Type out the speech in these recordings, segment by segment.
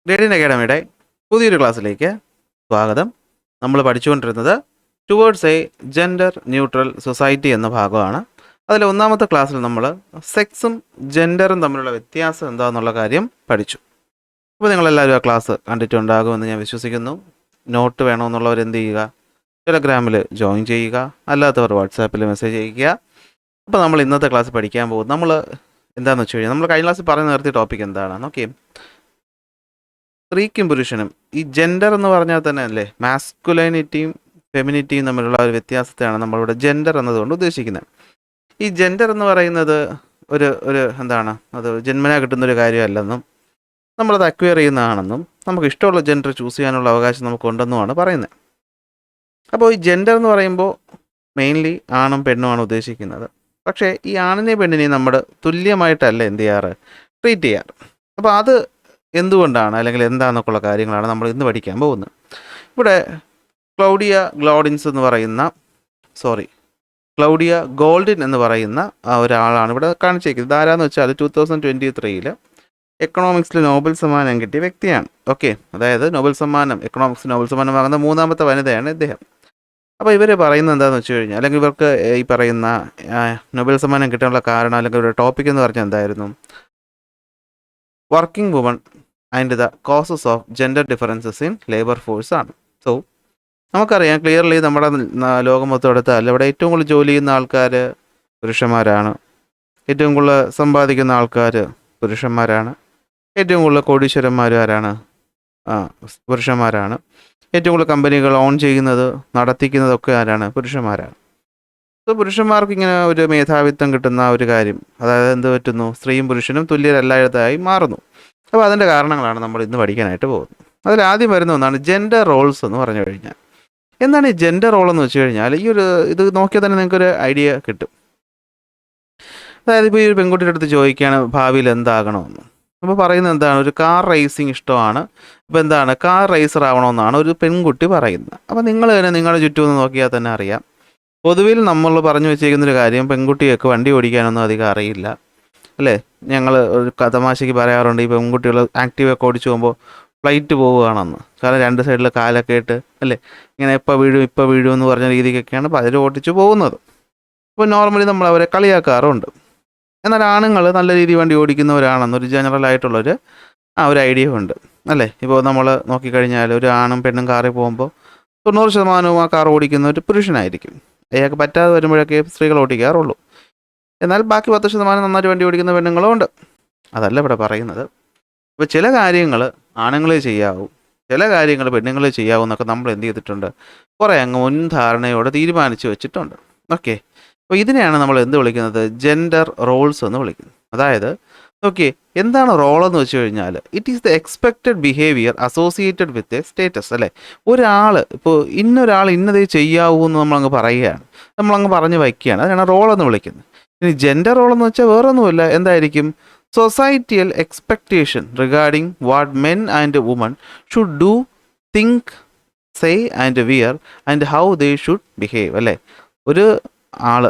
ഗ്രേഡിയൻ അക്കാഡമിയുടെ പുതിയൊരു ക്ലാസ്സിലേക്ക് സ്വാഗതം. നമ്മൾ പഠിച്ചുകൊണ്ടിരുന്നത് towards a gender neutral society എന്ന ഭാഗമാണ്. അതിൽ ഒന്നാമത്തെ ക്ലാസ്സിൽ നമ്മൾ സെക്സും ജെൻഡറും തമ്മിലുള്ള വ്യത്യാസം എന്താണെന്നുള്ള കാര്യം പഠിച്ചു. അപ്പോൾ നിങ്ങളെല്ലാവരും ആ ക്ലാസ് കണ്ടിട്ടുണ്ടാകുമെന്ന് ഞാൻ വിശ്വസിക്കുന്നു. നോട്ട് വേണമെന്നുള്ളവർ എന്ത് ചെയ്യുക, ടെലഗ്രാമിൽ ജോയിൻ ചെയ്യുക, അല്ലാത്തവർ വാട്സാപ്പിൽ മെസ്സേജ് ചെയ്യുക. അപ്പോൾ നമ്മൾ ഇന്നത്തെ ക്ലാസ് പഠിക്കാൻ പോകും. നമ്മൾ എന്താണെന്ന് വെച്ച് കഴിഞ്ഞാൽ നമ്മൾ കഴിഞ്ഞ ക്ലാസ്സിൽ പറഞ്ഞു നിർത്തിയ ടോപ്പിക് എന്താണ് നോക്കി. സ്ത്രീക്കും പുരുഷനും ഈ ജെൻഡർ എന്ന് പറഞ്ഞാൽ തന്നെ അല്ലേ മാസ്കുലൈനിറ്റിയും ഫെമിനിറ്റിയും തമ്മിലുള്ള ഒരു വ്യത്യാസത്തെയാണ് നമ്മളിവിടെ ജെൻഡർ എന്നതുകൊണ്ട് ഉദ്ദേശിക്കുന്നത്. ഈ ജെൻഡർ എന്ന് പറയുന്നത് ഒരു എന്താണ്, അത് ജന്മനാ കിട്ടുന്നൊരു കാര്യമല്ലെന്നും നമ്മളത് അക്വയർ ചെയ്യുന്നതാണെന്നും നമുക്ക് ഇഷ്ടമുള്ള ജെൻഡർ ചൂസ് ചെയ്യാനുള്ള അവകാശം നമുക്കുണ്ടെന്നുമാണ് പറയുന്നത്. അപ്പോൾ ഈ ജെൻഡർ എന്ന് പറയുമ്പോൾ മെയിൻലി ആണും പെണ്ണുമാണ് ഉദ്ദേശിക്കുന്നത്. പക്ഷേ ഈ ആണിനെയും പെണ്ണിനെയും നമ്മൾ തുല്യമായിട്ടല്ല എന്ത് ചെയ്യാറ്, ട്രീറ്റ് ചെയ്യാറ്. അപ്പോൾ അത് എന്തുകൊണ്ടാണ് അല്ലെങ്കിൽ എന്താണെന്നൊക്കെയുള്ള കാര്യങ്ങളാണ് നമ്മൾ ഇന്ന് പഠിക്കാൻ പോകുന്നത്. ഇവിടെ ക്ലൗഡിയ ഗോൾഡിൻ എന്ന് പറയുന്ന ഒരാളാണ് ഇവിടെ കാണിച്ചിരിക്കുന്നത്. ആരാന്ന് വെച്ചാൽ 2023 എക്കണോമിക്സിൽ നോബൽ സമ്മാനം കിട്ടിയ വ്യക്തിയാണ്. ഓക്കെ, അതായത് നോബൽ സമ്മാനം വാങ്ങുന്ന മൂന്നാമത്തെ വനിതയാണ് ഇദ്ദേഹം. അപ്പോൾ ഇവർ പറയുന്നത് എന്താണെന്ന് വെച്ച് കഴിഞ്ഞാൽ, അല്ലെങ്കിൽ ഇവർക്ക് ഈ പറയുന്ന നൊബേൽ സമ്മാനം കിട്ടാനുള്ള കാരണം അല്ലെങ്കിൽ ഇവരുടെ ടോപ്പിക് എന്ന് പറഞ്ഞാൽ എന്തായിരുന്നു, working woman and the causes of gender differences in labour force ആണ്. സോ നമുക്കറിയാം ക്ലിയർലി നമ്മുടെ ലോകം മൊത്തം എടുത്താൽ ഇവിടെ ഏറ്റവും കൂടുതൽ ജോലി ചെയ്യുന്ന ആൾക്കാർ പുരുഷന്മാരാണ്, ഏറ്റവും കൂടുതൽ സമ്പാദിക്കുന്ന ആൾക്കാർ പുരുഷന്മാരാണ്, ഏറ്റവും കൂടുതൽ കോടീശ്വരന്മാരും ആരാണ്, പുരുഷന്മാരാണ്, ഏറ്റവും കൂടുതൽ കമ്പനികൾ ഓൺ ചെയ്യുന്നത് നടത്തിക്കുന്നതൊക്കെ ആരാണ്, പുരുഷന്മാരാണ്. സോ പുരുഷന്മാർക്ക് ഇങ്ങനെ ഒരു മേധാവിത്വം കിട്ടുന്ന ഒരു കാര്യം, അതായത് എന്ത് പറ്റുന്നു, സ്ത്രീയും പുരുഷനും തുല്യരല്ലാതായി മാറുന്നു. അപ്പോൾ അതിൻ്റെ കാരണങ്ങളാണ് നമ്മൾ ഇന്ന് പഠിക്കാനായിട്ട് പോകുന്നത്. അതിൽ ആദ്യം വരുന്ന ഒന്നാണ് ജെൻഡർ റോൾസ് എന്ന് പറഞ്ഞു കഴിഞ്ഞാൽ. എന്താണ് ഈ ജെൻഡർ റോൾ എന്ന് വെച്ച് കഴിഞ്ഞാൽ, ഇത് നോക്കിയാൽ തന്നെ നിങ്ങൾക്കൊരു ഐഡിയ കിട്ടും. അതായത് ഇപ്പോൾ ഈ ഒരു പെൺകുട്ടിയുടെ അടുത്ത് ചോദിക്കുകയാണ് ഭാവിയിൽ എന്താകണമെന്ന്. അപ്പോൾ പറയുന്നത് എന്താണ്, ഒരു കാർ റേസിങ് ഇഷ്ടമാണ്, അപ്പോൾ എന്താണ് കാർ റേസർ ആവണമെന്നാണ് ഒരു പെൺകുട്ടി പറയുന്നത്. അപ്പോൾ നിങ്ങൾ തന്നെ നിങ്ങളുടെ ചുറ്റും നോക്കിയാൽ തന്നെ അറിയാം, പൊതുവിൽ നമ്മൾ പറഞ്ഞു വെച്ചേക്കുന്നൊരു കാര്യം, പെൺകുട്ടിയൊക്കെ വണ്ടി ഓടിക്കാനൊന്നും അധികം അറിയില്ല അല്ലേ. ഞങ്ങൾ ഒരു തമാശയ്ക്ക് പറയാറുണ്ട്, ഈ പെൺകുട്ടികൾ ആക്റ്റീവൊക്കെ ഓടിച്ചു പോകുമ്പോൾ ഫ്ലൈറ്റ് പോവുകയാണെന്ന്. കാരണം രണ്ട് സൈഡിൽ കാലൊക്കെ ഇട്ട് അല്ലേ, ഇങ്ങനെ ഇപ്പോൾ വീഴും എന്ന് പറഞ്ഞ രീതിക്കൊക്കെയാണ് പലരും ഓടിച്ചു പോകുന്നത്. അപ്പോൾ നോർമലി നമ്മൾ അവരെ കളിയാക്കാറുണ്ട്. എന്നാൽ ആണുങ്ങൾ നല്ല രീതിയിൽ വണ്ടി ഓടിക്കുന്നവരാണെന്നൊരു ജനറൽ ആയിട്ടുള്ളൊരു ഒരു ഐഡിയ ഉണ്ട് അല്ലേ. ഇപ്പോൾ നമ്മൾ നോക്കിക്കഴിഞ്ഞാൽ ഒരു ആണും പെണ്ണും കാറിൽ പോകുമ്പോൾ 90% ആ കാർ ഓടിക്കുന്ന ഒരു പുരുഷനായിരിക്കും. അയാൾക്ക് പറ്റാതെ വരുമ്പോഴൊക്കെ സ്ത്രീകൾ ഓടിക്കാറുള്ളൂ. എന്നാൽ ബാക്കി 10% നന്നായിട്ട് വണ്ടി ഓടിക്കുന്ന പെണ്ണുങ്ങളും ഉണ്ട്. അതല്ല ഇവിടെ പറയുന്നത്. ഇപ്പോൾ ചില കാര്യങ്ങൾ ആണുങ്ങളെ ചെയ്യാവൂ, ചില കാര്യങ്ങൾ പെണ്ണുങ്ങളെ ചെയ്യാവൂ എന്നൊക്കെ നമ്മൾ എന്ത് ചെയ്തിട്ടുണ്ട്, കുറേ അങ്ങ് മുൻധാരണയോടെ തീരുമാനിച്ച് വെച്ചിട്ടുണ്ട്. ഓക്കെ, അപ്പോൾ ഇതിനെയാണ് നമ്മൾ എന്ത് വിളിക്കുന്നത്, ജെൻഡർ റോൾസ് എന്ന് വിളിക്കുന്നത്. അതായത് ഓക്കെ, എന്താണ് റോൾ എന്ന് വെച്ച് കഴിഞ്ഞാൽ, it is the expected behaviour associated with a status അല്ലേ. ഒരാൾ ഇപ്പോൾ ഇന്നൊരാൾ ഇന്നതേ ചെയ്യാവൂ എന്ന് നമ്മളങ്ങ് പറയുകയാണ്, നമ്മളങ്ങ് പറഞ്ഞ് വയ്ക്കുകയാണ്, അതാണ് റോൾ എന്ന് വിളിക്കുന്നത്. ഇനി ജെൻഡർ റോൾ എന്ന് വെച്ചാൽ വേറൊന്നുമില്ല, എന്തായിരിക്കും, societal expectation regarding what men and women should do, think, say and wear and how they should behave അല്ലേ. ഒരു ആൾ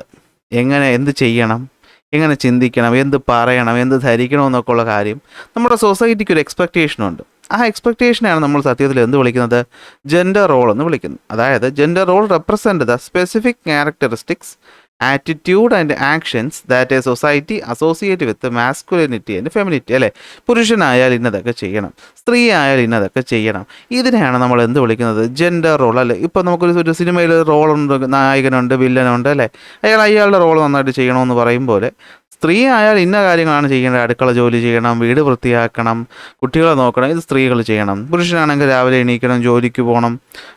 എങ്ങനെ എന്ത് ചെയ്യണം, എങ്ങനെ ചിന്തിക്കണം, എന്ത് പറയണം, എന്ത് ധരിക്കണം എന്നൊക്കെ ഉള്ള കാര്യം നമ്മുടെ സൊസൈറ്റിക്ക് ഒരു എക്സ്പെക്റ്റേഷനുണ്ട്. ആ എക്സ്പെക്റ്റേഷനാണ് നമ്മൾ സത്യത്തിൽ എന്ത് വിളിക്കുന്നത്, ജെൻഡർ റോൾ എന്ന് വിളിക്കുന്നത്. അതായത് gender role represent the specific characteristics, attitude and actions that a society associate with masculinity and feminity അല്ലേ. പുരുഷനായാൽ ഇന്നതൊക്കെ ചെയ്യണം, സ്ത്രീ ആയാൽ ഇന്നതൊക്കെ ചെയ്യണം. ഇതിനെയാണ് നമ്മൾ എന്ത് വിളിക്കുന്നത്, ജെൻഡർ റോൾ അല്ലേ. ഇപ്പോൾ നമുക്കൊരു സിനിമയിൽ റോളുണ്ട്, നായകനുണ്ട്, വില്ലനുണ്ട് അല്ലേ. അയാളുടെ റോൾ നന്നായിട്ട് ചെയ്യണമെന്ന് പറയും പോലെ സ്ത്രീ ആയാൽ ഇന്ന കാര്യങ്ങളാണ് ചെയ്യേണ്ടത്, അടുക്കള ജോലി ചെയ്യണം, വീട് വൃത്തിയാക്കണം, കുട്ടികളെ നോക്കണം, ഇത് സ്ത്രീകൾ ചെയ്യണം. പുരുഷനാണെങ്കിൽ രാവിലെ എണീക്കണം, ജോലിക്ക് പോകണം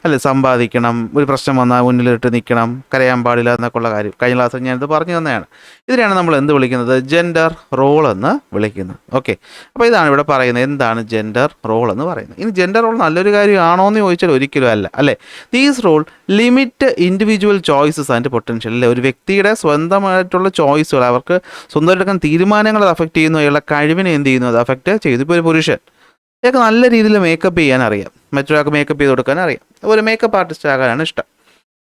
അല്ലെ, സമ്പാദിക്കണം, ഒരു പ്രശ്നം വന്നാൽ മുന്നിലിട്ട് നിൽക്കണം, കരയാൻ പാടില്ല എന്നൊക്കെ ഉള്ള കാര്യം കഴിഞ്ഞ ക്ലാസ്സിൽ ഞാനിത് പറഞ്ഞു തന്നെയാണ്. ഇതിനെയാണ് നമ്മൾ എന്ത് വിളിക്കുന്നത്, ജെൻഡർ റോൾ എന്ന് വിളിക്കുന്നത്. ഓക്കെ, അപ്പോൾ ഇതാണ് ഇവിടെ പറയുന്നത്, എന്താണ് ജെൻഡർ റോൾ എന്ന് പറയുന്നത്. ഇനി ജെൻഡർ റോൾ നല്ലൊരു കാര്യമാണോ എന്ന് ചോദിച്ചാൽ ഒരിക്കലും അല്ല അല്ലേ. These role limit individual choices and potential അല്ലേ. ഒരു വ്യക്തിയുടെ സ്വന്തമായിട്ടുള്ള ചോയ്സുകൾ, അവർക്ക് സ്വന്തമായിട്ടെടുക്കാൻ തീരുമാനങ്ങൾ അത് അഫക്റ്റ് ചെയ്യുന്നു, അയാളുടെ കഴിവിനെ എന്ത് ചെയ്യുന്നു, അത് അഫക്റ്റ് ചെയ്തു. ഇപ്പോൾ ഒരു പുരുഷൻ, അയാൾക്ക് നല്ല രീതിയിൽ മേക്കപ്പ് ചെയ്യാൻ അറിയാം, മറ്റൊരാൾക്ക് മേക്കപ്പ് ചെയ്ത് കൊടുക്കാൻ അറിയാം, ഒരു മേക്കപ്പ് ആർട്ടിസ്റ്റ് ആകാനാണ് ഇഷ്ടം.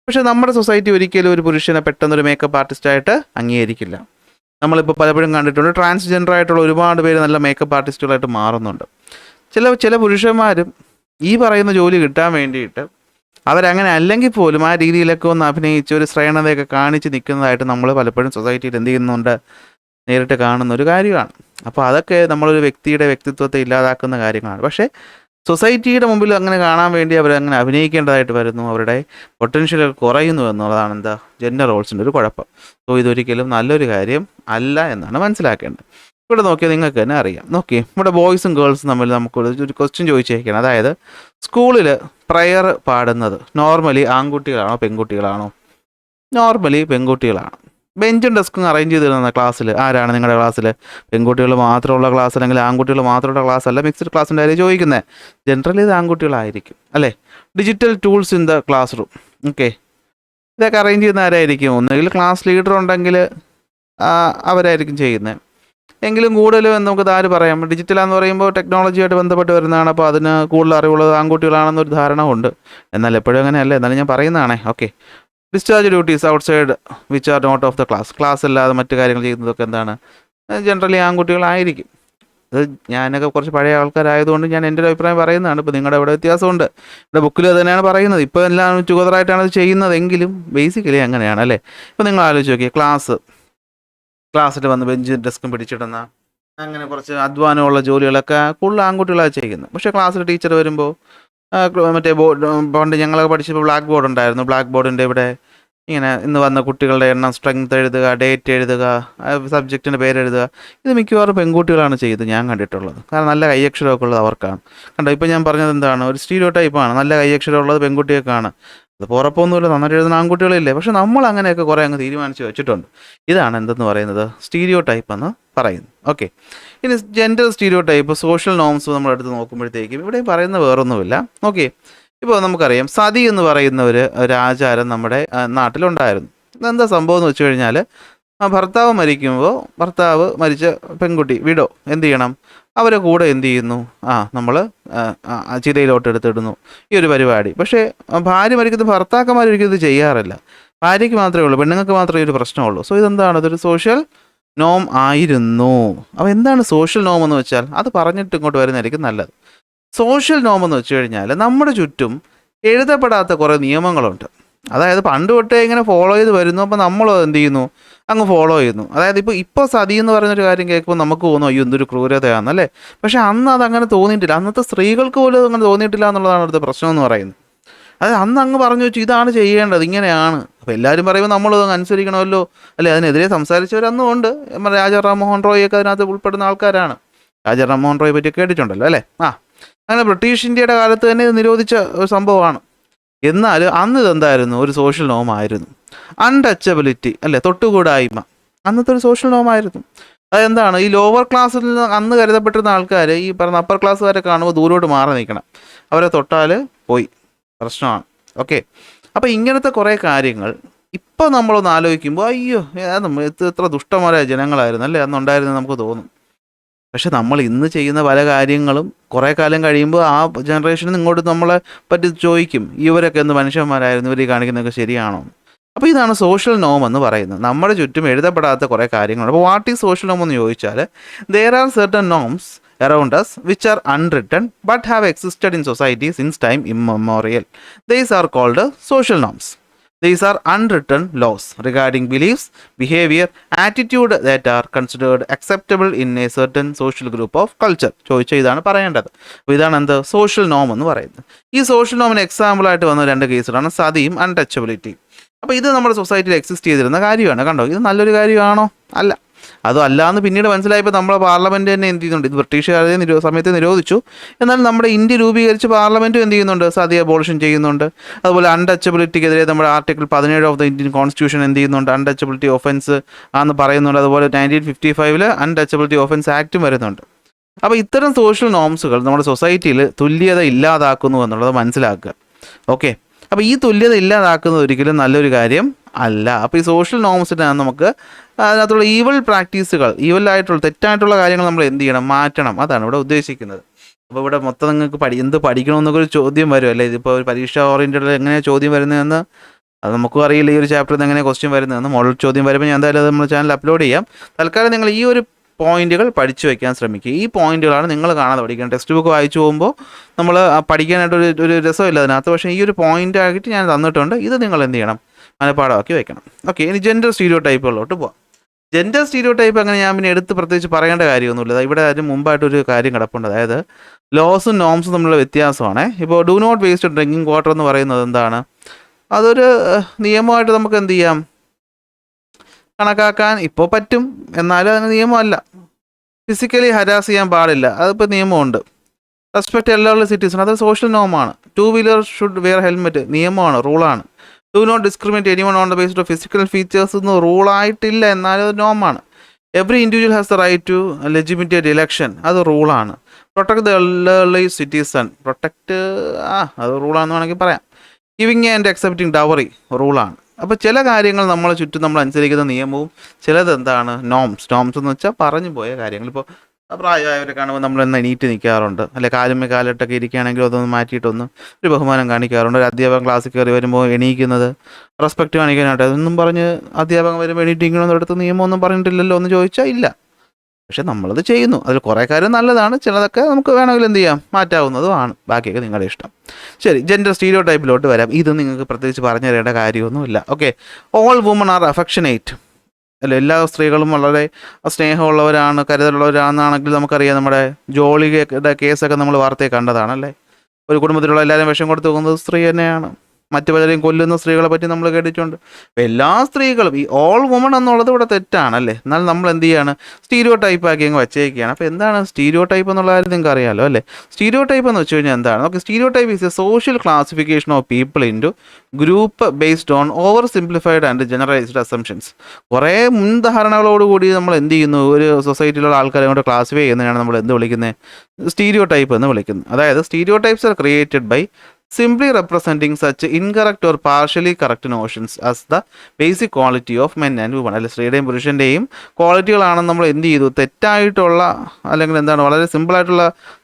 പക്ഷേ നമ്മുടെ സൊസൈറ്റി ഒരിക്കലും ഒരു പുരുഷനെ പെട്ടെന്നൊരു മേക്കപ്പ് ആർട്ടിസ്റ്റായിട്ട് അംഗീകരിക്കില്ല. നമ്മളിപ്പോൾ പലപ്പോഴും കണ്ടിട്ടുണ്ട്, ട്രാൻസ്ജെൻഡർ ആയിട്ടുള്ള ഒരുപാട് പേര് നല്ല മേക്കപ്പ് ആർട്ടിസ്റ്റുകളായിട്ട് മാറുന്നുണ്ട്. ചില പുരുഷന്മാരും ഈ പറയുന്ന ജോലി കിട്ടാൻ വേണ്ടിയിട്ട് അവരങ്ങനെ അല്ലെങ്കിൽ പോലും ആ രീതിയിലൊക്കെ ഒന്ന് അഭിനയിച്ച് ഒരു ശ്രേണതയൊക്കെ കാണിച്ച് നിൽക്കുന്നതായിട്ട് നമ്മൾ പലപ്പോഴും സൊസൈറ്റിയിൽ എന്ത് ചെയ്യുന്നുണ്ട്, നേരിട്ട് കാണുന്ന ഒരു കാര്യമാണ്. അപ്പോൾ അതൊക്കെ നമ്മളൊരു വ്യക്തിയുടെ വ്യക്തിത്വത്തെ ഇല്ലാതാക്കുന്ന കാര്യങ്ങളാണ്. പക്ഷേ സൊസൈറ്റിയുടെ മുമ്പിൽ അങ്ങനെ കാണാൻ വേണ്ടി അവരങ്ങനെ അഭിനയിക്കേണ്ടതായിട്ട് വരുന്നു, അവരുടെ പൊട്ടൻഷ്യലുകൾ കുറയുന്നു എന്നുള്ളതാണ് എന്താ ജെൻഡർ റോൾസിൻ്റെ ഒരു കുഴപ്പം. സോ ഇതൊരിക്കലും നല്ലൊരു കാര്യം അല്ല എന്നാണ് മനസ്സിലാക്കേണ്ടത്. ഇവിടെ നോക്കിയാൽ നിങ്ങൾക്ക് തന്നെ അറിയാം. നോക്കി, ഇവിടെ ബോയ്സും ഗേൾസും തമ്മിൽ ഒരു ക്വസ്റ്റ്യൻ ചോദിച്ചേക്കണം. അതായത് സ്കൂളിൽ പ്രയർ പാടുന്നത് നോർമലി ആൺകുട്ടികളാണോ പെൺകുട്ടികളാണോ? നോർമലി പെൺകുട്ടികളാണ്. ബെഞ്ചും ഡെസ്കും അറേഞ്ച് ചെയ്തിരുന്ന ക്ലാസ്സിൽ ആരാണ്? നിങ്ങളുടെ ക്ലാസ്സിൽ പെൺകുട്ടികൾ മാത്രമുള്ള ക്ലാസ് അല്ലെങ്കിൽ ആൺകുട്ടികൾ മാത്രമുള്ള ക്ലാസ് അല്ല, മിക്സ്ഡ് ക്ലാസ്സിൻ്റെ കാര്യം ചോദിക്കുന്നത്. ജനറലി ഇത് ആൺകുട്ടികളായിരിക്കും അല്ലേ. Digital tools in the class room, okay, ഇതൊക്കെ അറേഞ്ച് ചെയ്യുന്ന ആരായിരിക്കും? ഒന്നുകിൽ ക്ലാസ് ലീഡർ ഉണ്ടെങ്കിൽ അവരായിരിക്കും ചെയ്യുന്നത്. എങ്കിലും കൂടുതലും നമുക്ക് ആര് പറയാം, ഡിജിറ്റലാന്ന് പറയുമ്പോൾ ടെക്നോളജിയായിട്ട് ബന്ധപ്പെട്ട് വരുന്നതാണ്. അപ്പോൾ അതിന് കൂടുതൽ അറിവുള്ളത് ആൺകുട്ടികളാണെന്നൊരു ധാരണ ഉണ്ട്. എന്നാൽ എപ്പോഴും അങ്ങനെയല്ല, എന്നാലും ഞാൻ പറയുന്നതാണേ. Okay, discharge duties outside which are not of the class അല്ലാതെ മറ്റു കാര്യങ്ങൾ ചെയ്യുന്നതൊക്കെ എന്താണ്, ജനറലി ആൺകുട്ടികളായിരിക്കും. അത് ഞാനൊക്കെ കുറച്ച് പഴയ ആൾക്കാരായതുകൊണ്ട് ഞാൻ എൻ്റെ ഒരു അഭിപ്രായം പറയുന്നതാണ്. ഇപ്പോൾ നിങ്ങളുടെ ഇവിടെ വ്യത്യാസമുണ്ട്, ഇവിടെ ബുക്കിൽ അത് തന്നെയാണ് പറയുന്നത്. ഇപ്പോൾ എല്ലാം ടുഗദറായിട്ടാണ് അത് ചെയ്യുന്നതെങ്കിലും ബേസിക്കലി അങ്ങനെയാണ് അല്ലേ. ഇപ്പോൾ നിങ്ങൾ ആലോചിച്ച് നോക്കിയേ, ക്ലാസ്സിൽ വന്ന് ബെഞ്ചും ഡെസ്കും പിടിച്ചിടുന്ന അങ്ങനെ കുറച്ച് അധ്വാനമുള്ള ജോലികളൊക്കെ കൂടുതൽ ആൺകുട്ടികളാണ് ചെയ്യുന്നത്. പക്ഷേ ക്ലാസ്സിൽ ടീച്ചർ വരുമ്പോൾ മറ്റേ പണ്ട് ഞങ്ങളൊക്കെ പഠിച്ചപ്പോൾ ബ്ലാക്ക് ബോർഡ് ഉണ്ടായിരുന്നു. ബ്ലാക്ക് ബോർഡിൻ്റെ ഇവിടെ ഇങ്ങനെ ഇന്ന് വന്ന കുട്ടികളുടെ എണ്ണം, സ്ട്രെങ്ത് എഴുതുക, ഡേറ്റ് എഴുതുക, സബ്ജക്റ്റിൻ്റെ പേരെഴുതുക. ഇത് മിക്കവാറും പെൺകുട്ടികളാണ് ചെയ്ത് ഞാൻ കണ്ടിട്ടുള്ളത്. കാരണം നല്ല കൈയക്ഷരമൊക്കെ ഉള്ളത് അവർക്കാണ്. കണ്ടോ, ഇപ്പോൾ ഞാൻ പറഞ്ഞത് എന്താണ്, ഒരു സ്റ്റീരിയോ ടൈപ്പാണ്. നല്ല കൈയക്ഷരം ഉള്ളത് പെൺകുട്ടിയൊക്കെയാണ്. അത് ഉറപ്പൊന്നുമില്ല, നന്നായിട്ട് എഴുതുന്ന ആൺകുട്ടികളില്ലേ. പക്ഷെ നമ്മൾ അങ്ങനെയൊക്കെ കുറേ അങ്ങ് തീരുമാനിച്ച് വെച്ചിട്ടുണ്ട്. ഇതാണ് എന്തെന്ന് പറയുന്നത്, സ്റ്റീരിയോ ടൈപ്പ് എന്ന് പറയുന്നു. ഓക്കെ, ഇനി gender stereo type, social norms നമ്മളെടുത്ത് നോക്കുമ്പോഴത്തേക്കും ഇവിടെ പറയുന്ന വേറൊന്നുമില്ല. ഓക്കെ, ഇപ്പോൾ നമുക്കറിയാം സതി എന്ന് പറയുന്ന ഒരു ആചാരം നമ്മുടെ നാട്ടിലുണ്ടായിരുന്നു. ഇതെന്താ സംഭവം എന്ന് വെച്ച് കഴിഞ്ഞാൽ, ഭർത്താവ് മരിച്ച പെൺകുട്ടി വിഡോ എന്ത് ചെയ്യണം, അവരെ കൂടെ എന്ത് ചെയ്യുന്നു, നമ്മൾ ചിതയിലോട്ട് എടുത്തിടുന്നു, ഈ ഒരു പരിപാടി. പക്ഷേ ഭാര്യ മരിക്കുന്നത് ഭർത്താക്കന്മാരൊരിക്കലും ഇത് ചെയ്യാറില്ല. ഭാര്യയ്ക്ക് മാത്രമേ ഉള്ളൂ, പെണ്ണുങ്ങൾക്ക് മാത്രമേ ഒരു പ്രശ്നമുള്ളൂ. സോ ഇതെന്താണ്, അതൊരു സോഷ്യൽ നോം ആയിരുന്നു. അപ്പോൾ എന്താണ് സോഷ്യൽ നോം എന്ന് വെച്ചാൽ, അത് പറഞ്ഞിട്ട് ഇങ്ങോട്ട് വരുന്നതായിരിക്കും നല്ലത്. സോഷ്യൽ നോം എന്ന് വെച്ച് കഴിഞ്ഞാൽ നമ്മുടെ ചുറ്റും എഴുതപ്പെടാത്ത കുറേ നിയമങ്ങളുണ്ട്. അതായത് പണ്ട് തൊട്ടേ ഇങ്ങനെ ഫോളോ ചെയ്ത് വരുന്നു. അപ്പോൾ നമ്മൾ എന്ത് ചെയ്യുന്നു, അങ്ങ് ഫോളോ ചെയ്യുന്നു. അതായത് ഇപ്പോൾ സതി എന്ന് പറയുന്നൊരു കാര്യം കേൾക്കുമ്പോൾ നമുക്ക് തോന്നും അയ്യോ എന്തൊരു ക്രൂരതയാണെന്നല്ലേ. പക്ഷേ അന്ന് അതങ്ങനെ തോന്നിയിട്ടില്ല. അന്നത്തെ സ്ത്രീകൾക്ക് പോലും അങ്ങനെ തോന്നിയിട്ടില്ല എന്നുള്ളതാണ് അവിടുത്തെ പ്രശ്നം എന്ന് പറയുന്നത്. അതായത് അന്ന് അങ്ങ് പറഞ്ഞു വെച്ചു ഇതാണ് ചെയ്യേണ്ടത്, ഇങ്ങനെയാണ്. അപ്പോൾ എല്ലാവരും പറയുമ്പോൾ നമ്മൾ അനുസരിക്കണമല്ലോ അല്ലേ. അതിനെതിരെ സംസാരിച്ചവരന്നും ഉണ്ട്. രാജാ റാംമോഹൻ റോയിയൊക്കെ അതിനകത്ത് ഉൾപ്പെടുന്ന ആൾക്കാരാണ്. രാജാ റാംമോഹൻ റോയെ പറ്റി കേട്ടിട്ടുണ്ടല്ലോ അല്ലേ. അങ്ങനെ ബ്രിട്ടീഷ് ഇന്ത്യയുടെ കാലത്ത് തന്നെ ഇത് നിരോധിച്ച ഒരു സംഭവമാണ്. എന്നാൽ അന്ന് ഇതെന്തായിരുന്നു, ഒരു സോഷ്യൽ നോമായിരുന്നു. അൺടച്ചബിലിറ്റി അല്ലേ, തൊട്ടുകൂടായ്മ അന്നത്തെ ഒരു സോഷ്യൽ നോമായിരുന്നു. അതെന്താണ്, ഈ ലോവർ ക്ലാസ്സിൽ നിന്ന് അന്ന് കരുതപ്പെട്ടിരുന്ന ആൾക്കാർ ഈ പറഞ്ഞ അപ്പർ ക്ലാസ്സുകാരെ കാണുമ്പോൾ ദൂരോട്ട് മാറി നിൽക്കണം. അവരെ തൊട്ടാൽ പോയി പ്രശ്നമാണ്. ഓക്കെ, അപ്പോൾ ഇങ്ങനത്തെ കുറേ കാര്യങ്ങൾ ഇപ്പോൾ നമ്മളൊന്ന് ആലോചിക്കുമ്പോൾ അയ്യോ എത്ര ദുഷ്ടന്മാരായ ജനങ്ങളായിരുന്നു അല്ലേ അന്നുണ്ടായിരുന്നു നമുക്ക് തോന്നും. പക്ഷെ നമ്മൾ ഇന്ന് ചെയ്യുന്ന പല കാര്യങ്ങളും കുറേ കാലം കഴിയുമ്പോൾ ആ ജനറേഷനിൽ ഇങ്ങോട്ട് നമ്മളെ പറ്റി ചോദിക്കും, ഇവരൊക്കെ എന്ത് മനുഷ്യന്മാരായിരുന്നു, ഇവർ കാണിക്കുന്നതൊക്കെ ശരിയാണോ. അപ്പോൾ ഇതാണ് സോഷ്യൽ നോം എന്ന് പറയുന്നത്. നമ്മുടെ ചുറ്റും എഴുതപ്പെടാത്ത കുറേ കാര്യങ്ങളുണ്ട്. അപ്പോൾ വാട്ട് ഈസ് സോഷ്യൽ നോം എന്ന് ചോദിച്ചാൽ, there are certain norms around us which are unwritten but have existed in society since time immemorial. These are called social norms. These are unwritten laws regarding beliefs, behavior, attitude that are considered acceptable in a certain social group of culture. ചോദിച്ചാൽ ഇതാണ് പറയേണ്ടത്. അപ്പോൾ ഇതാണ് എന്ത് social നോം എന്ന് പറയുന്നത്. ഈ സോഷ്യൽ നോമിന് എക്സാമ്പിളായിട്ട് വന്ന രണ്ട് കേസുകളാണ് സതിയും അൺടച്ചബിലിറ്റിയും. അപ്പോൾ ഇത് നമ്മുടെ സൊസൈറ്റിയിൽ എക്സിസ്റ്റ് ചെയ്തിരുന്ന കാര്യമാണ്. കണ്ടോ, ഇത് നല്ലൊരു കാര്യമാണോ? അല്ല. അതും അല്ലാന്ന് പിന്നീട് മനസ്സിലായപ്പോൾ നമ്മളെ പാർലമെൻറ്റ് തന്നെ എന്ത് ചെയ്യുന്നുണ്ട്, ഇത് ബ്രിട്ടീഷുകാരുടെ സമയത്ത് നിരോധിച്ചു. എന്നാൽ നമ്മുടെ ഇന്ത്യ രൂപീകരിച്ച് പാർലമെൻറ്റും എന്ത് ചെയ്യുന്നുണ്ട്, സതി അബോളിഷൻ ചെയ്യുന്നുണ്ട്. അതുപോലെ അൺടച്ചബിലിറ്റിക്കെതിരെ നമ്മുടെ article 17 of the Indian constitution എന്ത് ചെയ്യുന്നുണ്ട്, അൺടച്ചബിലിറ്റി ഒഫൻസ് ആണെന്ന് പറയുന്നുണ്ട്. അതുപോലെ 1955 അൺടച്ചബിലിറ്റി ഒഫൻസ് ആക്റ്റും വരുന്നുണ്ട്. അപ്പോൾ ഇത്തരം സോഷ്യൽ നോംസുകൾ നമ്മുടെ സൊസൈറ്റിയിൽ തുല്യത ഇല്ലാതാക്കുന്നു എന്നുള്ളത് മനസ്സിലാക്കുക. ഓക്കെ, അപ്പോൾ ഈ തുല്യത ഇല്ലാതാക്കുന്നത് ഒരിക്കലും നല്ലൊരു കാര്യം അല്ല. അപ്പോൾ ഈ സോഷ്യൽ നോംസിനാണ് നമുക്ക് അതിനകത്തുള്ള ഈവലായിട്ടുള്ള തെറ്റായിട്ടുള്ള കാര്യങ്ങൾ നമ്മൾ എന്ത് ചെയ്യണം, മാറ്റണം. അതാണ് ഇവിടെ ഉദ്ദേശിക്കുന്നത്. അപ്പോൾ ഇവിടെ മൊത്തം നിങ്ങൾക്ക് എന്ത് പഠിക്കണമെന്നൊക്കെ ഒരു ചോദ്യം വരും അല്ലേ. ഇതിപ്പോൾ ഒരു പരീക്ഷ ഓറിയൻറ്റഡ് എങ്ങനെയാണ് ചോദ്യം വരുന്നതെന്ന് അത് നമുക്കും അറിയില്ല. ഈ ഒരു ചാപ്റ്ററിൽ നിന്ന് എങ്ങനെ ക്വസ്റ്റ്യൻ വരുന്നതെന്ന് മോഡൽ ചോദ്യം വരുമ്പോൾ ഞാൻ എന്തായാലും അത് നമ്മുടെ ചാനൽ അപ്ലോഡ് ചെയ്യാം. തൽക്കാലം നിങ്ങൾ ഈ ഒരു പോയിന്റുകൾ പഠിച്ചു വയ്ക്കാൻ ശ്രമിക്കുക. ഈ പോയിന്റുകളാണ് നിങ്ങൾ കാണാതെ പഠിക്കുന്നത്. ടെക്സ്റ്റ് ബുക്ക് വായിച്ചു പോകുമ്പോൾ നമ്മൾ പഠിക്കാനായിട്ട് ഒരു രസമില്ല അതിനകത്ത്. പക്ഷേ ഈ ഒരു പോയിന്റ് ആയിട്ട് ഞാൻ തന്നിട്ടുണ്ട്, ഇത് നിങ്ങൾ എന്ത് ചെയ്യണം, മനഃപ്പാടമാക്കി വെക്കണം. ഓക്കെ, ഇനി ജെൻഡർ സ്റ്റീരിയോ ടൈപ്പുകളിലോട്ട് പോവാം. ജെൻഡർ സ്റ്റീരിയോ ടൈപ്പ് അങ്ങനെ ഞാൻ പിന്നെ എടുത്ത് പ്രത്യേകിച്ച് പറയേണ്ട കാര്യമൊന്നുമില്ല. ഇവിടെ അതിന് മുമ്പായിട്ടൊരു കാര്യം കിടപ്പുണ്ട്. അതായത് ലോസും നോംസും തമ്മിലുള്ള വ്യത്യാസമാണ്. ഇപ്പോൾ do not waste drinking water എന്ന് പറയുന്നത് എന്താണ്, അതൊരു നിയമമായിട്ട് നമുക്ക് എന്ത് ചെയ്യാം, കണക്കാക്കാൻ ഇപ്പോൾ പറ്റും. എന്നാലും അതിന് നിയമമല്ല. ഫിസിക്കലി ഹരാസ് ചെയ്യാൻ പാടില്ല, അതിപ്പോൾ നിയമമുണ്ട്. റെസ്പെക്ട് എല്ലാ സിറ്റിസൺ, അത് സോഷ്യൽ നോമാണ്. Two wheeler should wear helmet, നിയമമാണ്, റൂളാണ്. Do not discriminate anyone on the based of physical features എന്ന് റൂളായിട്ടില്ല, എന്നാലും അത് നോമാണ്. Every individual has the right to legitimate election, അത് റൂളാണ്. Protect the elderly citizen, protect അത് റൂളാണെന്ന് വേണമെങ്കിൽ പറയാം. ഗിവിങ് ആൻഡ് അക്സെപ്റ്റിംഗ് ഡവറി, റൂളാണ്. അപ്പോൾ ചില കാര്യങ്ങൾ നമ്മളെ ചുറ്റും നമ്മൾ അനുസരിക്കുന്ന നിയമവും, ചിലത് എന്താണ് നോംസ് എന്ന് വെച്ചാൽ പറഞ്ഞു പോയ കാര്യങ്ങൾ. ഇപ്പോൾ പ്രായമായവരെ കാണുമ്പോൾ നമ്മൾ എന്ന് എണീറ്റ് നിൽക്കാറുണ്ട്, അല്ലെ കാലുമ്മേ കാലിട്ടൊക്കെ ഇരിക്കുകയാണെങ്കിൽ അതൊന്ന് മാറ്റിയിട്ടൊന്ന് ഒരു ബഹുമാനം കാണിക്കാറുണ്ട്. ഒരു അധ്യാപകൻ ക്ലാസ്സിൽ കയറി വരുമ്പോൾ എണീക്കുന്നത് റെസ്പെക്റ്റ് കാണിക്കാനായിട്ട്, അതൊന്നും പറഞ്ഞ് അധ്യാപകൻ വരുമ്പോൾ എണീറ്റിരിക്കണമെന്ന് എടുത്ത് നിയമമൊന്നും പറഞ്ഞിട്ടില്ലല്ലോ എന്ന് ചോദിച്ചാൽ ഇല്ല. പക്ഷെ നമ്മളത് ചെയ്യുന്നു. അതിൽ കുറേ കാര്യം നല്ലതാണ്, ചിലതൊക്കെ നമുക്ക് വേണമെങ്കിൽ എന്ത് ചെയ്യാം, മാറ്റാവുന്നതുമാണ്. ബാക്കിയൊക്കെ നിങ്ങളുടെ ഇഷ്ടം. ശരി, ജെൻഡർ സ്റ്റീരിയോ ടൈപ്പിലോട്ട് വരാം. ഇത് നിങ്ങൾക്ക് പ്രത്യേകിച്ച് പറഞ്ഞു തരേണ്ട കാര്യമൊന്നുമില്ല. Okay, all women are affectionate, അല്ല എല്ലാ സ്ത്രീകളും വളരെ സ്നേഹമുള്ളവരാണ്, കരുതലുള്ളവരാണെന്നാണെങ്കിൽ നമുക്കറിയാം. നമ്മുടെ ജോളിയുടെ കേസൊക്കെ നമ്മൾ വാർത്തയെ കണ്ടതാണല്ലേ. ഒരു കുടുംബത്തിലുള്ള എല്ലാവരും വിഷം കൊടുത്ത് പോകുന്നത് സ്ത്രീ തന്നെയാണ്. മറ്റു പലരെയും കൊല്ലുന്ന സ്ത്രീകളെ പറ്റി നമ്മൾ കേട്ടിട്ടുണ്ട്. അപ്പോൾ എല്ലാ സ്ത്രീകളും, ഈ ഓൾ വുമൺ എന്നുള്ളത് ഇവിടെ തെറ്റാണല്ലേ. എന്നാൽ നമ്മൾ എന്ത് ചെയ്യാണ്, സ്റ്റീരിയോ ടൈപ്പ് ആക്കി അങ്ങ് വച്ചേക്കുകയാണ്. അപ്പോൾ എന്താണ് സ്റ്റീരിയോ ടൈപ്പ് എന്നുള്ള കാര്യം നിങ്ങൾക്ക് അറിയാമല്ലോ അല്ലേ. സ്റ്റീരിയോ ടൈപ്പ് എന്ന് വെച്ച് കഴിഞ്ഞാൽ എന്താണ്, നമുക്ക് stereotype is a social classification of people into group based on oversimplified and generalised assumptions. കുറേ മുൻധാരണകളോടുകൂടി നമ്മൾ എന്ത് ചെയ്യുന്നു, ഒരു സൊസൈറ്റിയിലുള്ള ആൾക്കാരെ കൊണ്ട് ക്ലാസിഫൈ ചെയ്യുന്നതാണ് നമ്മൾ എന്ത് വിളിക്കുന്നത്, സ്റ്റീരിയോ ടൈപ്പ് എന്ന് വിളിക്കുന്നത്. അതായത് stereotypes are created by simply representing such incorrect or partially correct notions as the basic quality of men and women. അല്ലെ സ്ത്രീയുടെയും പുരുഷൻ്റെയും ക്വാളിറ്റികളാണെന്ന് നമ്മൾ എന്ത് ചെയ്തു, തെറ്റായിട്ടുള്ള അല്ലെങ്കിൽ എന്താണ് വളരെ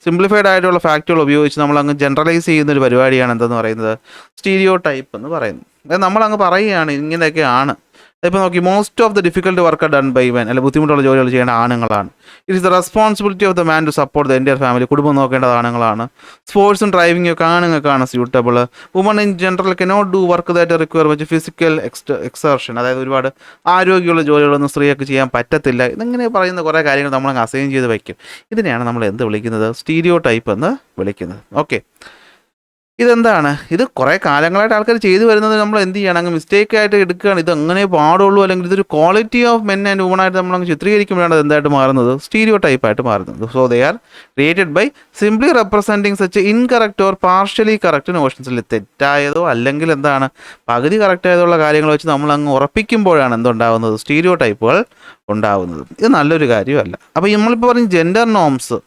സിംപ്ലിഫൈഡ് ആയിട്ടുള്ള ഫാക്റ്റുകൾ ഉപയോഗിച്ച് നമ്മൾ അങ്ങ് ജനറലൈസ് ചെയ്യുന്ന ഒരു പരിപാടിയാണ് എന്തെന്ന് പറയുന്നത്, സ്റ്റീരിയോ ടൈപ്പ് എന്ന് പറയുന്നത്. അതായത് നമ്മളങ്ങ് പറയുകയാണ് ഇങ്ങനെയൊക്കെയാണ്. ഇപ്പോൾ നോക്കി, most of the difficult work done by men, അല്ലെ ബുദ്ധിമുട്ടുള്ള ജോലികൾ ചെയ്യേണ്ട ആണുങ്ങളാണ്. It is the responsibility of the man to support the entire family, കുടുംബം നോക്കേണ്ടത് ആണുങ്ങളാണ്. സ്പോർട്സും ഡ്രൈവിംഗും ഒക്കെ ആണുങ്ങൾക്കാണ് suitable. Woman in general cannot do work that require much physical exertion, അതായത് ഒരുപാട് ആരോഗ്യമുള്ള ജോലികളൊന്നും സ്ത്രീയൊക്കെ ചെയ്യാൻ പറ്റത്തില്ല. ഇതിങ്ങനെ പറയുന്ന കുറേ കാര്യങ്ങൾ നമ്മളങ്ങ് അസൈൻ ചെയ്ത് വയ്ക്കും. ഇതിനെയാണ് നമ്മൾ എന്ത് വിളിക്കുന്നത്, സ്റ്റീരിയോ ടൈപ്പ് എന്ന് വിളിക്കുന്നത്. ഓക്കെ, ഇതെന്താണ്, ഇത് കുറേ കാലങ്ങളായിട്ട് ആൾക്കാർ ചെയ്തു വരുന്നത് നമ്മൾ എന്ത് ചെയ്യണം, അങ്ങ് മിസ്റ്റേക്ക് ആയിട്ട് എടുക്കുകയാണ്. ഇത് അങ്ങനെ പാടുള്ളൂ, അല്ലെങ്കിൽ ഇതൊരു quality of men and women ആയിട്ട് നമ്മളങ്ങ് ചിത്രീകരിക്കുമ്പോഴാണ് അത് എന്തായിട്ട് മാറുന്നത്, സ്റ്റീരിയോ ടൈപ്പായിട്ട് മാറുന്നത്. So they are created by simply representing such incorrect or partially correct നോഷൻസിൽ, തെറ്റായതോ അല്ലെങ്കിൽ എന്താണ് പകുതി കറക്റ്റായതുള്ള കാര്യങ്ങൾ വെച്ച് നമ്മൾ അങ്ങ് ഉറപ്പിക്കുമ്പോഴാണ് എന്തുണ്ടാകുന്നത്, സ്റ്റീരിയോ ടൈപ്പുകൾ ഉണ്ടാകുന്നത്. ഇത് നല്ലൊരു കാര്യമല്ല. അപ്പോൾ നമ്മളിപ്പോൾ പറഞ്ഞ ജെൻഡർ നോംസ്,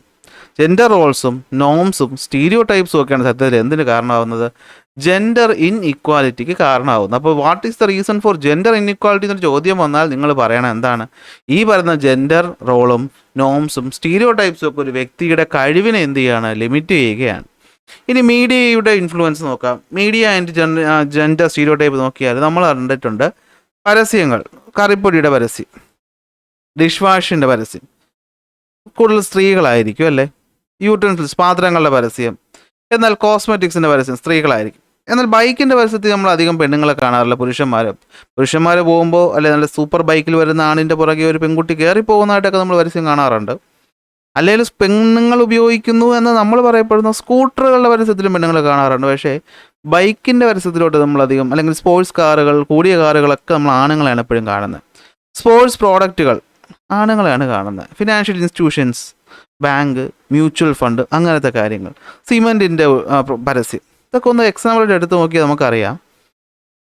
ജെൻഡർ റോൾസും നോംസും സ്റ്റീരിയോ ടൈപ്സും ഒക്കെയാണ് സത്യത്തിൽ എന്തിന് കാരണമാകുന്നത്, ജെൻഡർ ഇൻ ഇക്വാലിറ്റിക്ക് കാരണമാകുന്നത്. അപ്പോൾ what is the reason for gender in equality എന്നൊരു ചോദ്യം വന്നാൽ നിങ്ങൾ പറയണം എന്താണ്, ഈ പറയുന്ന ജെൻഡർ റോളും നോംസും സ്റ്റീരിയോ ടൈപ്സും ഒക്കെ ഒരു വ്യക്തിയുടെ കഴിവിനെ എന്ത് ചെയ്യുകയാണ്, ലിമിറ്റ് ചെയ്യുകയാണ്. ഇനി മീഡിയയുടെ ഇൻഫ്ലുവൻസ് നോക്കാം. Media and gender stereo type നോക്കിയാൽ നമ്മൾ കണ്ടിട്ടുണ്ട് പരസ്യങ്ങൾ, കറിപ്പൊടിയുടെ പരസ്യം, ഡിഷ് വാഷിൻ്റെ പരസ്യം കൂടുതൽ സ്ത്രീകളായിരിക്കും അല്ലേ. യൂട്ടൻസിൽസ്, പാത്രങ്ങളുടെ പരസ്യം, എന്നാൽ കോസ്മെറ്റിക്സിൻ്റെ പരസ്യം സ്ത്രീകളായിരിക്കും. എന്നാൽ ബൈക്കിൻ്റെ പരസ്യത്തിൽ നമ്മൾ അധികം പെണ്ണുങ്ങളെ കാണാറില്ല, പുരുഷന്മാർ പോകുമ്പോൾ അല്ലെ നല്ല സൂപ്പർ ബൈക്കിൽ വരുന്ന ആണിൻ്റെ പുറകെ ഒരു പെൺകുട്ടി കയറി പോകുന്നതായിട്ടൊക്കെ നമ്മൾ പരസ്യം കാണാറുണ്ട്. അല്ലെങ്കിൽ പെണ്ണുങ്ങൾ ഉപയോഗിക്കുന്നു എന്ന് നമ്മൾ പറയപ്പെടുന്ന സ്കൂട്ടറുകളുടെ പരസ്യത്തിലും പെണ്ണുങ്ങൾ കാണാറുണ്ട്. പക്ഷേ ബൈക്കിൻ്റെ പരസ്യത്തിലോട്ട് നമ്മളധികം, അല്ലെങ്കിൽ സ്പോർട്സ് കാറുകൾ, കൂടിയ കാറുകളൊക്കെ നമ്മൾ ആണുങ്ങളെയാണ് എപ്പോഴും കാണുന്നത്. സ്പോർട്സ് പ്രോഡക്റ്റുകൾ ആണുങ്ങളെയാണ് കാണുന്നത്. Financial institutions, bank, mutual fund, അങ്ങനത്തെ കാര്യങ്ങൾ, സിമെൻറ്റിൻ്റെ പരസ്യം, ഇതൊക്കെ ഒന്ന് എക്സാമ്പിളായിട്ട് എടുത്ത് നോക്കിയാൽ നമുക്കറിയാം.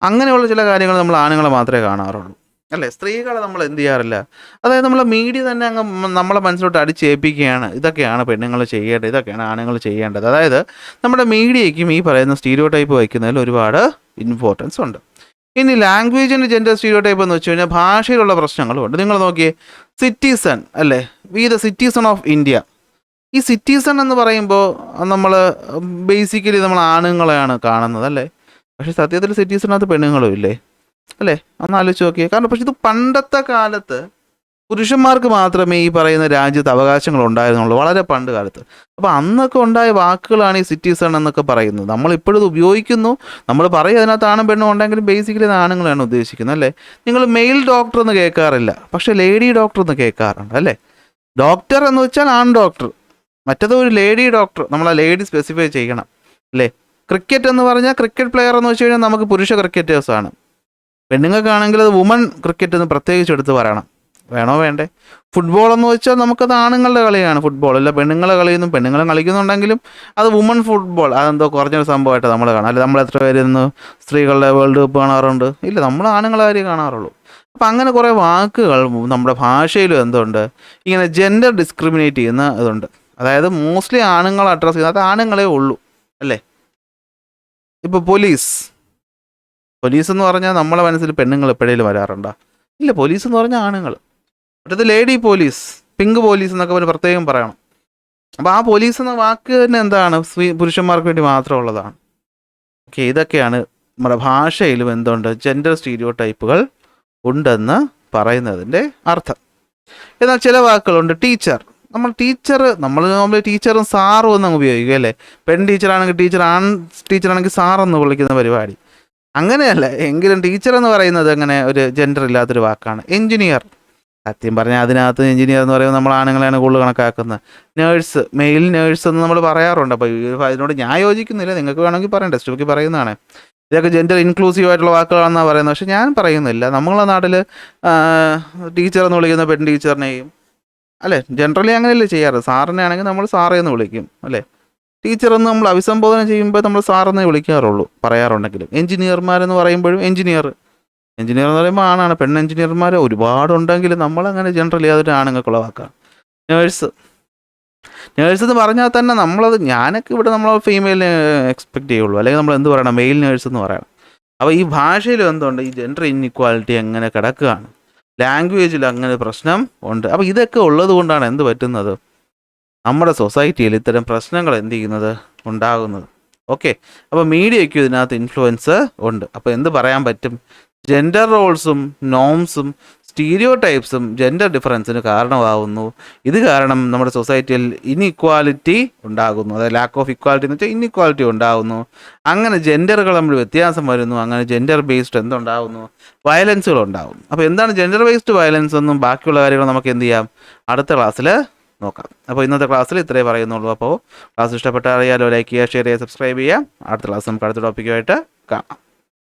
അങ്ങനെയുള്ള ചില കാര്യങ്ങൾ നമ്മൾ ആണുങ്ങളെ മാത്രമേ കാണാറുള്ളൂ അല്ലേ. സ്ത്രീകളെ നമ്മൾ എന്ത് ചെയ്യാറില്ല. അതായത് നമ്മളെ മീഡിയ തന്നെ അങ്ങ് നമ്മളെ മനസ്സിലോട്ട് അടിച്ചേൽപ്പിക്കുകയാണ്, ഇതൊക്കെയാണ് പെണ്ണുങ്ങൾ ചെയ്യേണ്ടത്, ഇതൊക്കെയാണ് ആണുങ്ങൾ ചെയ്യേണ്ടത്. അതായത് നമ്മുടെ മീഡിയയ്ക്കും ഈ പറയുന്ന സ്റ്റീരിയോ ടൈപ്പ് വയ്ക്കുന്നതിൽ ഒരുപാട് ഇമ്പോർട്ടൻസ് ഉണ്ട്. ഇനി ലാംഗ്വേജിൻ്റെ ജെൻഡർ സ്റ്റീരിയോ ടൈപ്പ് എന്ന് വെച്ച് കഴിഞ്ഞാൽ ഭാഷയിലുള്ള പ്രശ്നങ്ങളുമുണ്ട്. നിങ്ങൾ നോക്കിയേ, സിറ്റിസൺ അല്ലേ, we the citizen of India. ഈ സിറ്റിസൺ എന്ന് പറയുമ്പോൾ നമ്മൾ ബേസിക്കലി നമ്മൾ ആണുങ്ങളെയാണ് കാണുന്നത് അല്ലേ. പക്ഷേ സത്യത്തിൽ സിറ്റിസണകത്ത് പെണ്ണുങ്ങളും ഇല്ലേ അല്ലേ, ഒന്ന് ആലോചിച്ച് നോക്കിയേ. കാരണം പക്ഷെ ഇത് പണ്ടത്തെ കാലത്ത് പുരുഷന്മാർക്ക് മാത്രമേ ഈ പറയുന്ന രാജ്യത്ത് അവകാശങ്ങൾ ഉണ്ടായിരുന്നുള്ളൂ വളരെ പണ്ട് കാലത്ത്. അപ്പോൾ അന്നൊക്കെ ഉണ്ടായ വാക്കുകളാണ് ഈ സിറ്റിസൺ എന്നൊക്കെ പറയുന്നത്. നമ്മളിപ്പോഴും ഇത് ഉപയോഗിക്കുന്നു, നമ്മൾ പറയും അതിനകത്ത് ആണും പെണ്ണും ഉണ്ടെങ്കിലും ബേസിക്കലി ഇത് ആണുങ്ങളാണ് ഉദ്ദേശിക്കുന്നത് അല്ലേ. നിങ്ങൾ മെയിൽ ഡോക്ടർ എന്ന് കേൾക്കാറില്ല, പക്ഷേ ലേഡി ഡോക്ടർ എന്ന് കേൾക്കാറുണ്ട് അല്ലേ. ഡോക്ടർ എന്ന് വെച്ചാൽ ആൺ ഡോക്ടർ, മറ്റത് ഒരു ലേഡി ഡോക്ടർ, നമ്മൾ ആ ലേഡി സ്പെസിഫൈ ചെയ്യണം അല്ലേ. ക്രിക്കറ്റ് എന്ന് പറഞ്ഞാൽ ക്രിക്കറ്റ് പ്ലെയർ എന്ന് വെച്ച് കഴിഞ്ഞാൽ നമുക്ക് പുരുഷ ക്രിക്കറ്റേഴ്സാണ്. പെണ്ണുങ്ങൾക്കാണെങ്കിൽ അത് വുമൺ ക്രിക്കറ്റ് എന്ന് പ്രത്യേകിച്ച് എടുത്ത് പറയണം. വേണോ വേണ്ടേ? ഫുട്ബോൾ എന്ന് വെച്ചാൽ നമുക്കത് ആണുങ്ങളുടെ കളിയാണ് ഫുട്ബോൾ, അല്ല പെണ്ണുങ്ങളെ കളിയൊന്നും. പെണ്ണുങ്ങളും കളിക്കുന്നുണ്ടെങ്കിലും അത് വുമൺ ഫുട്ബോൾ, അതെന്തോ കുറഞ്ഞൊരു സംഭവമായിട്ട് നമ്മൾ കാണാം. അല്ല നമ്മൾ എത്ര പേര് ഇന്ന് സ്ത്രീകളുടെ വേൾഡ് കപ്പ് കാണാറുണ്ട്? ഇല്ല, നമ്മൾ ആണുങ്ങളെ കാര്യം കാണാറുള്ളൂ. അപ്പം അങ്ങനെ കുറേ വാക്കുകൾ നമ്മുടെ ഭാഷയിലും എന്തുണ്ട്, ഇങ്ങനെ ജെൻഡർ ഡിസ്ക്രിമിനേറ്റ് ചെയ്യുന്ന ഇതുണ്ട്. അതായത് മോസ്റ്റ്ലി ആണുങ്ങളെ അഡ്രസ്സ് ചെയ്യുന്നത്, അത് ആണുങ്ങളെ ഉള്ളൂ അല്ലേ. ഇപ്പോൾ പോലീസ് എന്ന് പറഞ്ഞാൽ നമ്മളെ മനസ്സിൽ പെണ്ണുങ്ങൾ എപ്പോഴേലും വരാറുണ്ടോ? ഇല്ല, പോലീസ് എന്ന് പറഞ്ഞാൽ ആണുങ്ങൾ. മറ്റേത് ലേഡി പോലീസ്, പിങ്ക് പോലീസ് എന്നൊക്കെ ഒരു പ്രത്യേകം പറയണം. അപ്പോൾ ആ പോലീസ് എന്ന വാക്ക് തന്നെ എന്താണ്, പുരുഷന്മാർക്ക് വേണ്ടി മാത്രമുള്ളതാണ്. ഓക്കെ, ഇതൊക്കെയാണ് നമ്മുടെ ഭാഷയിലും എന്തുണ്ട്, ജെൻഡർ സ്റ്റീരിയോ ടൈപ്പുകൾ ഉണ്ടെന്ന് പറയുന്നതിൻ്റെ അർത്ഥം. എന്നാൽ ചില വാക്കുകളുണ്ട്. ടീച്ചർ, നമ്മൾ ടീച്ചറും സാറും എന്നങ്ങ് ഉപയോഗിക്കുക അല്ലേ. പെൺ ടീച്ചറാണെങ്കിൽ ടീച്ചർ, ആൺ ടീച്ചറാണെങ്കിൽ സാറെന്ന് വിളിക്കുന്ന പരിപാടി അങ്ങനെയല്ല. എങ്കിലും ടീച്ചർ എന്ന് പറയുന്നത് അങ്ങനെ ഒരു ജെൻഡർ ഇല്ലാത്തൊരു വാക്കാണ്. എഞ്ചിനീയർ, സത്യം പറഞ്ഞാൽ അതിനകത്ത് എഞ്ചിനീയർ എന്ന് പറയുമ്പോൾ നമ്മൾ ആണുങ്ങളെയാണ് കൂടുതൽ കണക്കാക്കുന്നത്. നേഴ്സ്, മെയിൽ നേഴ്സ് എന്ന് നമ്മൾ പറയാറുണ്ട്. അപ്പോൾ അതിനോട് ഞാൻ യോജിക്കുന്നില്ല, നിങ്ങൾക്ക് വേണമെങ്കിൽ പറയാം, ടെക്സ്റ്റ് ബുക്കിൽ പറയുന്നതാണ്. ഇതൊക്കെ ജെൻഡർ ഇൻക്ലൂസീവ് ആയിട്ടുള്ള വാക്കുകളാണെന്നാണ് പറയുന്നത്. പക്ഷെ ഞാൻ പറയുന്നില്ല. നമ്മളെ നാട്ടിൽ ടീച്ചർ എന്ന് വിളിക്കുന്ന പെൺ ടീച്ചറിനെയും അല്ലേ, ജനറലി അങ്ങനെയല്ലേ ചെയ്യാറ്. സാറിനെ ആണെങ്കിൽ നമ്മൾ സാറേ എന്ന് വിളിക്കും അല്ലേ. ടീച്ചർ എന്ന് നമ്മൾ അഭിസംബോധന ചെയ്യുമ്പോൾ നമ്മൾ സാറെന്നേ വിളിക്കാറുള്ളൂ പറയാറുണ്ടെങ്കിലും. എഞ്ചിനീയർമാരെന്ന് പറയുമ്പോഴും എഞ്ചിനീയർ എന്ന് പറയുമ്പോൾ ആണാണ്. പെൺ എഞ്ചിനീയർമാർ ഒരുപാടുണ്ടെങ്കിലും നമ്മളങ്ങനെ ജനറലി അതൊരു ആണുങ്ങൾക്കുള്ള വാക്കാണ്. നേഴ്സ് എന്ന് പറഞ്ഞാൽ തന്നെ ഞാനൊക്കെ ഇവിടെ നമ്മൾ ഫീമെയിലിനെ എക്സ്പെക്റ്റ് ചെയ്യുള്ളൂ, അല്ലെങ്കിൽ നമ്മൾ എന്ത് പറയണം, മെയിൽ നേഴ്സ് എന്ന് പറയണം. അപ്പോൾ ഈ ഭാഷയിലും എന്തുണ്ട്, ഈ ജെൻഡർ ഇൻഇക്വാലിറ്റി എങ്ങനെ കിടക്കുകയാണ്, ലാംഗ്വേജിൽ അങ്ങനെ പ്രശ്നം ഉണ്ട്. അപ്പോൾ ഇതൊക്കെ ഉള്ളത് കൊണ്ടാണ് എന്ത് പറ്റുന്നത്, നമ്മുടെ സൊസൈറ്റിയിൽ ഇത്തരം പ്രശ്നങ്ങൾ എന്ത് ചെയ്യുന്നത്, ഉണ്ടാകുന്നത്. ഓക്കെ, അപ്പോൾ മീഡിയയ്ക്കും ഇതിനകത്ത് ഇൻഫ്ലുവൻസ് ഉണ്ട്. അപ്പോൾ എന്ത് പറയാൻ പറ്റും, ജെൻഡർ റോൾസും നോംസും സ്റ്റീരിയോ ടൈപ്സും ജെൻഡർ ഡിഫറൻസിന് കാരണമാകുന്നു. ഇത് കാരണം നമ്മുടെ സൊസൈറ്റിയിൽ ഇൻഇക്വാലിറ്റി ഉണ്ടാകുന്നു. അതായത് ലാക്ക് ഓഫ് ഇക്വാലിറ്റി എന്ന് വെച്ചാൽ ഇൻഇക്വാലിറ്റി ഉണ്ടാകുന്നു. അങ്ങനെ ജെൻഡറുകൾ തമ്മിൽ വ്യത്യാസം വരുന്നു. അങ്ങനെ ജെൻഡർ ബേസ്ഡ് എന്തുണ്ടാകുന്നു, വയലൻസുകൾ ഉണ്ടാകുന്നു. അപ്പോൾ എന്താണ് ജെൻഡർ ബേസ്ഡ് വയലൻസ് എന്നും ബാക്കിയുള്ള കാര്യങ്ങൾ നമുക്ക് എന്ത് ചെയ്യാം, അടുത്ത ക്ലാസ്സിൽ നോക്കാം. അപ്പോൾ ഇന്നത്തെ ക്ലാസ്സിൽ ഇത്രേ പറയുന്നുള്ളൂ. അപ്പോൾ ക്ലാസ് ഇഷ്ടപ്പെട്ടാൽ അറിയാലോ, ലൈക്ക് ചെയ്യുക, ഷെയർ ചെയ്യുക, സബ്സ്ക്രൈബ് ചെയ്യുക. അടുത്ത ക്ലാസ് നമുക്ക് അടുത്ത ടോപ്പിക്കുമായിട്ട് കാണാം.